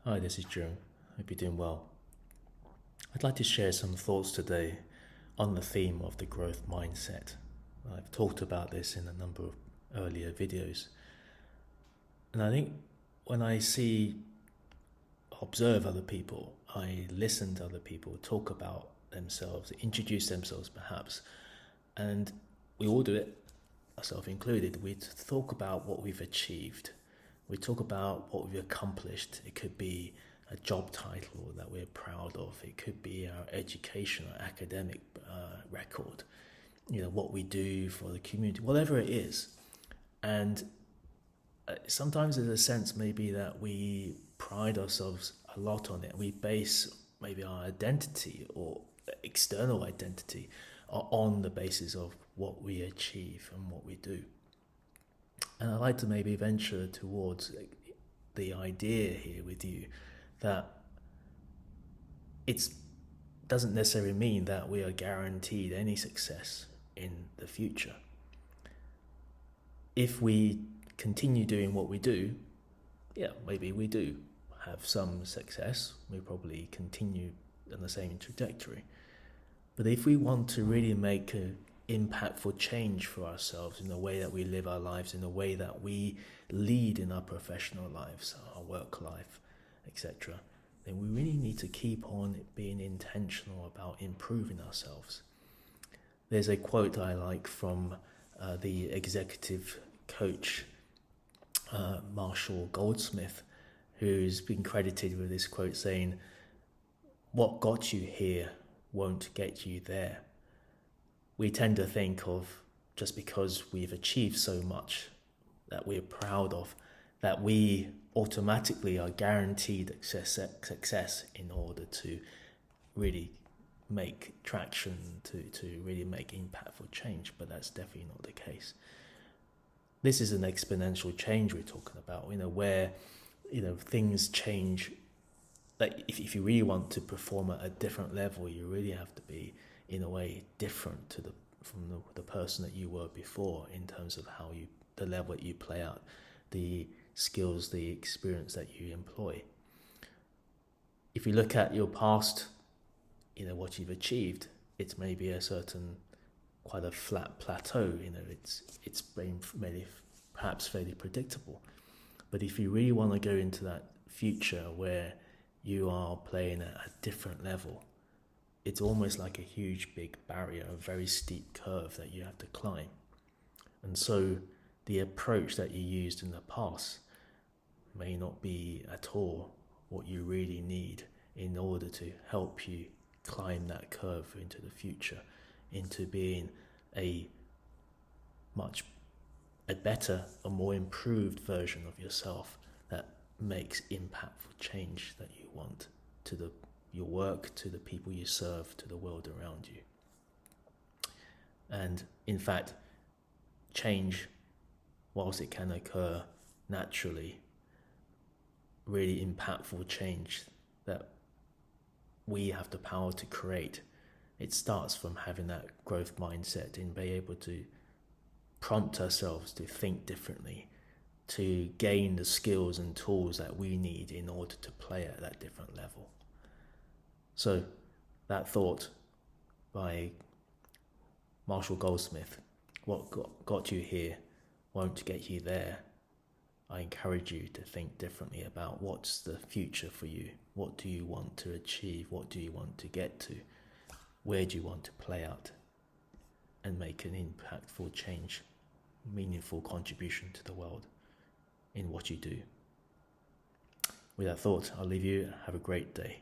Hi, this is Jung. Hope you're doing well. I'd like to share some thoughts today on the theme of the growth mindset. I've talked about this in a number of earlier videos. And I think when I observe other people, I listen to other people talk about themselves, introduce themselves perhaps, and we all do it, myself included. We talk about what we've achieved. We talk about what we've accomplished. It could be a job title that we're proud of. It could be our education or academic record. What we do for the community, whatever it is. And sometimes there's a sense maybe that we pride ourselves a lot on it. We base maybe our identity or external identity on the basis of what we achieve and what we do. And I'd like to maybe venture towards the idea here with you that it doesn't necessarily mean that we are guaranteed any success in the future. If we continue doing what we do, maybe we do have some success. We probably continue on the same trajectory. But if we want to really make an impactful change for ourselves in the way that we live our lives, in the way that we lead in our professional lives, our work life, etc., then we really need to keep on being intentional about improving ourselves. There's a quote I like from the executive coach Marshall Goldsmith, who's been credited with this quote saying, "What got you here won't get you there." We tend to think of just because we've achieved so much that we're proud of, that we automatically are guaranteed success in order to really make traction, to really make impactful change, but that's definitely not the case. This is an exponential change we're talking about, where things change. Like if you really want to perform at a different level, you really have to be, in a way, different from the person that you were before, in terms of the level that you play out, the skills, the experience that you employ. If you look at your past, what you've achieved, it's maybe quite a flat plateau. It's been perhaps fairly predictable. But if you really want to go into that future where you are playing at a different level, it's almost like a huge big barrier, a very steep curve that you have to climb. And so the approach that you used in the past may not be at all what you really need in order to help you climb that curve into the future, into being a better, a more improved version of yourself that makes impactful change that you want to your work, to the people you serve, to the world around you. And in fact, change, whilst it can occur naturally, really impactful change that we have the power to create, it starts from having that growth mindset and being able to prompt ourselves to think differently, to gain the skills and tools that we need in order to play at that different level. So that thought by Marshall Goldsmith, what got you here won't get you there. I encourage you to think differently about what's the future for you. What do you want to achieve? What do you want to get to? Where do you want to play out and make an impactful change, meaningful contribution to the world in what you do? With that thought, I'll leave you. Have a great day.